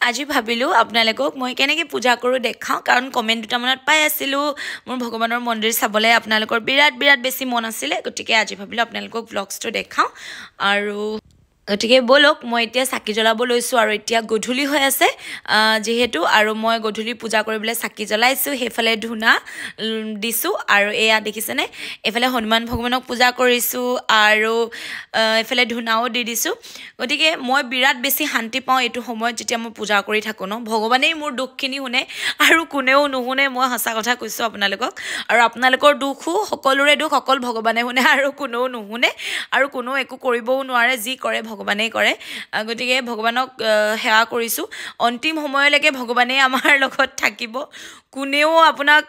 আজি ভাবিলোঁ আপোনালোকক মই কেনেকৈ পূজা কৰোঁ দেখাওঁ কাৰণ কমেণ্ট দুটামানত পাই আছিলোঁ মোৰ ভগৱানৰ মন্দিৰ চাবলৈ আপোনালোকৰ বিৰাট বেছি মন আছিলে গতিকে আজি ভাবিলোঁ আপোনালোকক ব্লগছটো দেখাওঁ আৰু গতিকে বলক মই এতিয়া চাকি জ্বলাব লৈছোঁ আৰু এতিয়া গধূলি হৈ আছে যেহেতু আৰু মই গধূলি পূজা কৰিবলৈ চাকি জ্বলাইছোঁ সেইফালে ধূনা দিছোঁ আৰু এয়া দেখিছেনে এইফালে হনুমান ভগৱানক পূজা কৰিছোঁ আৰু এইফালে ধূনাও দি দিছোঁ গতিকে মই বিৰাট বেছি শান্তি পাওঁ এইটো সময়ত যেতিয়া মই পূজা কৰি থাকোঁ ন ভগৱানেই মোৰ দুখখিনি শুনে আৰু কোনেও নুশুনে মই সঁচা কথা কৈছোঁ আপোনালোকক আৰু আপোনালোকৰ দুখো সকলোৰে দুখ অকল ভগৱানে শুনে আৰু কোনেও নুশুনে আৰু কোনেও একো কৰিবও নোৱাৰে যি কৰে ভগৱানেই কৰে গতিকে ভগৱানক সেৱা কৰিছোঁ অন্তিম সময়লৈকে ভগৱানেই আমাৰ লগত থাকিব কোনেও আপোনাক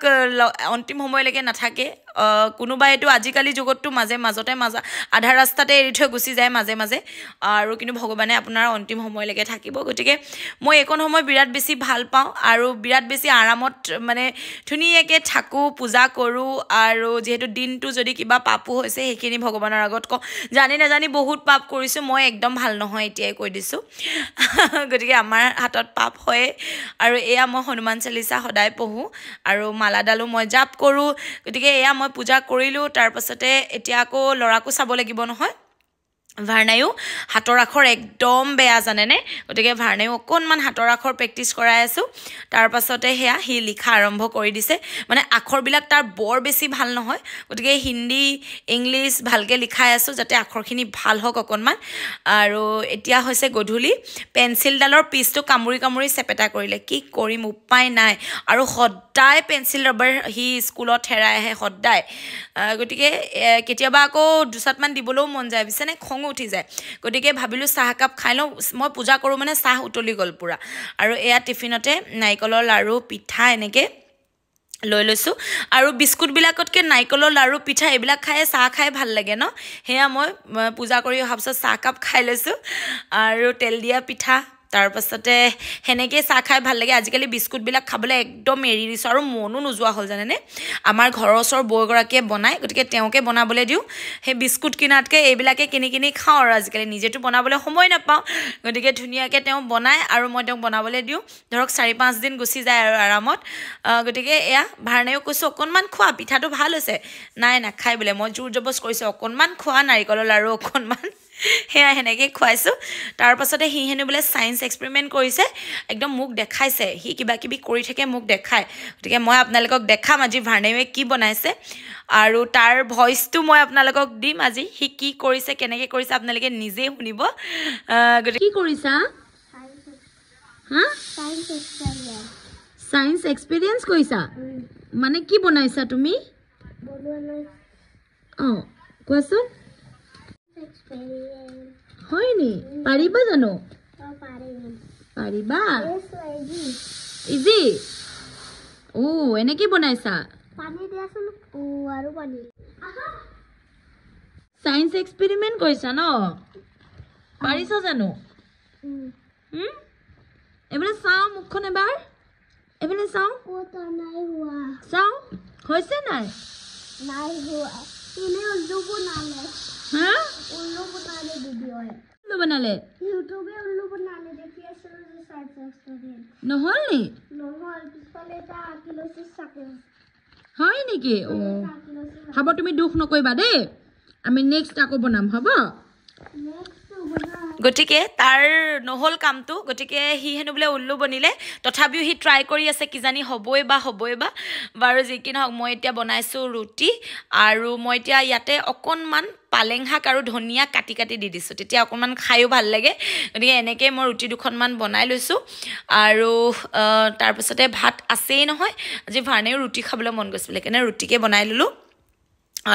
অন্তিম সময়লৈকে নাথাকে কোনোবাই এইটো আজিকালি যুগততো মাজতে আধা ৰাস্তাতে এৰি থৈ গুচি যায় মাজে আৰু কিন্তু ভগৱানে আপোনাৰ অন্তিম সময়লৈকে থাকিব গতিকে মই এইকণ সময় বিৰাট বেছি ভাল পাওঁ আৰু বিৰাট বেছি আৰামত মানে ধুনীয়াকৈ থাকোঁ পূজা কৰোঁ আৰু যিহেতু দিনটো যদি কিবা পাপো হৈছে সেইখিনি ভগৱানৰ আগত কওঁ জানি নাজানি বহুত পাপ কৰিছোঁ মই একদম ভাল নহয় এতিয়াই কৈ দিছোঁ গতিকে আমাৰ হাতত পাপ হয় আৰু এয়া মই হনুমান চালিচা সদায় পঢ়োঁ আৰু মালাডালো মই জাপ কৰোঁ গতিকে এয়া মই পূজা কৰিলোঁ তাৰপাছতে এতিয়া আকৌ ল'ৰাকো চাব লাগিব নহয় ভাৰ্ণায়ো হাতৰ আখৰ একদম বেয়া জানেনে গতিকে ভাৰ্ণায়ো অকণমান হাতৰ আখৰ প্ৰেক্টিছ কৰাই আছোঁ তাৰপাছতে সেয়া সি লিখা আৰম্ভ কৰি দিছে মানে আখৰবিলাক তাৰ বৰ বেছি ভাল নহয় গতিকে হিন্দী ইংলিছ ভালকৈ লিখাই আছোঁ যাতে আখৰখিনি ভাল হওক অকণমান আৰু এতিয়া হৈছে গধূলি পেঞ্চিলডালৰ পিচটো কামুৰি চেপেটা কৰিলে কি কৰিম উপায় নাই আৰু সদায় পেঞ্চিল ৰবাৰ সি স্কুলত হেৰাই আহে সদায় গতিকে কেতিয়াবা আকৌ দুচাটমান দিবলৈও মন যায় বুজিছেনে খং উঠি যায় গতিকে ভাবিলোঁ চাহ একাপ খাই লওঁ মই পূজা কৰোঁ মানে চাহ উতলি গ'ল পূৰা আৰু এয়া টিফিনতে নাৰিকলৰ লাড়ু পিঠা এনেকৈ লৈ লৈছোঁ আৰু বিস্কুটবিলাকতকৈ নাৰিকলৰ লাড়ু পিঠা এইবিলাক চাহ খাই ভাল লাগে ন সেয়া মই পূজা কৰি অহাৰ পিছত চাহকাপ খাই লৈছোঁ আৰু তেল দিয়া পিঠা তাৰপাছতে সেনেকৈ চাহ খাই ভাল লাগে আজিকালি বিস্কুটবিলাক খাবলৈ একদম এৰি দিছোঁ আৰু মনো নোযোৱা হ'ল জানেনে আমাৰ ঘৰৰ ওচৰৰ বৌগৰাকীয়ে বনায় গতিকে তেওঁকে বনাবলৈ দিওঁ সেই বিস্কুট কিনাতকৈ এইবিলাকে কিনি খাওঁ আৰু আজিকালি নিজেতো বনাবলৈ সময় নাপাওঁ গতিকে ধুনীয়াকৈ তেওঁ বনায় আৰু মই তেওঁক বনাবলৈ দিওঁ ধৰক 4-5 দিন গুচি যায় আৰু আৰামত গতিকে এয়া ভাৰ্ণায়ো কৈছোঁ অকণমান খোৱা পিঠাটো ভাল হৈছে নাই নাখায় বোলে মই জোৰ জবজ কৰিছোঁ অকণমান খোৱা নাৰিকলৰ লাড়ু অকণমান সেয়া সেনেকৈ খুৱাইছোঁ তাৰপাছতে সি হেনো বোলে ছায়েন্স এক্সপেৰিমেণ্ট কৰিছে একদম মোক দেখাইছে সি কিবাকিবি কৰি থাকে মোক দেখায় গতিকে মই আপোনালোকক দেখাম আজি ভাৰ্ণায়ুৱে কি বনাইছে আৰু তাৰ ভইচটো মই আপোনালোকক দিম আজি সি কি কৰিছে কেনেকৈ কৰিছে আপোনালোকে নিজেই শুনিব গতিকে কি কৰিছা হা ছায়েন্স এক্সপেৰিয়েঞ্চ কৰিছা মানে কি বনাইছা তুমি অঁ কোৱাচোন হয় নি পাৰিবা জানো পাৰিবা ইজি এনেকৈ বনাইছা ছায়েন্স এক্সপেৰিমেণ্ট কৰিছা ন পাৰিছা জানো এইফালে চাওঁ মুখখন এবাৰ এইফালে চাওঁ হৈছে নাই হা উল্লু বনালে নহ'ল নি হয় নেকি হ'ব তুমি দুখ নকৰিবা দেই আমি নেক্সট আকৌ বনাম হ'ব গতিকে তাৰ নহ'ল কামটো গতিকে সি হেনো বোলে উল্লু বনিলে তথাপিও সি ট্ৰাই কৰি আছে কিজানি হ'বই বা বাৰু যি কি নহওক মই এতিয়া বনাইছোঁ ৰুটি আৰু মই এতিয়া ইয়াতে অকণমান পালেং শাক আৰু ধনিয়া কাটি দি দিছোঁ তেতিয়া অকণমান খায়ো ভাল লাগে গতিকে এনেকৈ মই ৰুটি দুখনমান বনাই লৈছোঁ আৰু তাৰপিছতে ভাত আছেই নহয় আজি ভাৰ্ণায়ো ৰুটি খাবলৈ মন গৈছিলে সেইকাৰণে ৰুটিকে বনাই ল'লোঁ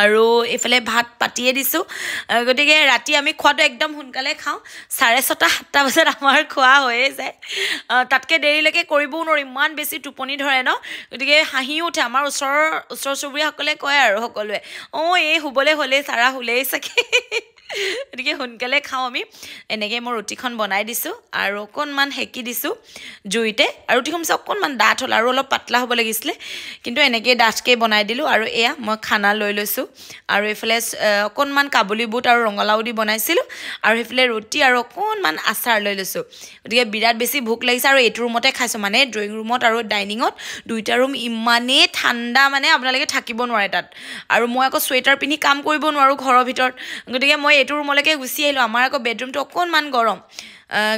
আৰু এইফালে ভাত পাতিয়ে দিছোঁ গতিকে ৰাতি আমি খোৱাটো একদম সোনকালে খাওঁ 6:30-7 বজাত আমাৰ খোৱা হৈয়ে যায় তাতকৈ দেৰিলৈকে কৰিবও নোৱাৰোঁ ইমান বেছি টোপনি ধৰে ন গতিকে হাঁহিও উঠে আমাৰ ওচৰ চুবুৰীয়াসকলে কয় আৰু সকলোৱে এই শুবলৈ হ'লেই চাৰা শুলেই চাগে গতিকে সোনকালে খাওঁ আমি এনেকৈ মই ৰুটিখন বনাই দিছোঁ আৰু অকণমান সেকি দিছোঁ জুইতে আৰু ৰুটিখন অকণমান ডাঠ হ'ল আৰু অলপ পাতলা হ'ব লাগিছিলে কিন্তু এনেকৈ ডাঠকৈ বনাই দিলোঁ আৰু এয়া মই খানা লৈ লৈছোঁ আৰু এইফালে অকণমান কাবুলী বুট আৰু ৰঙালাও দি বনাইছিলোঁ আৰু সেইফালে ৰুটি আৰু অকণমান আচাৰ লৈ লৈছোঁ গতিকে বিৰাট বেছি ভোক লাগিছে আৰু এইটো ৰুমতে খাইছোঁ মানে ড্ৰয়িং ৰুমত আৰু ডাইনিঙত দুইটা ৰুম ইমানেই ঠাণ্ডা মানে আপোনালোকে থাকিব নোৱাৰে তাত আৰু মই আকৌ চুৱেটাৰ পিন্ধি কাম কৰিব নোৱাৰোঁ ঘৰৰ ভিতৰত গতিকে মই এইটো ৰুমলৈকে গুচি আহিলোঁ আমাৰ আকৌ বেডৰুমটো অকণমান গৰম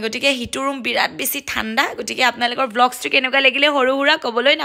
গতিকে সিটো ৰুম বিৰাট বেছি ঠাণ্ডা গতিকে আপোনালোকৰ ব্লগছটো কেনেকুৱা লাগিলে সৰু সুৰা ক'বলৈ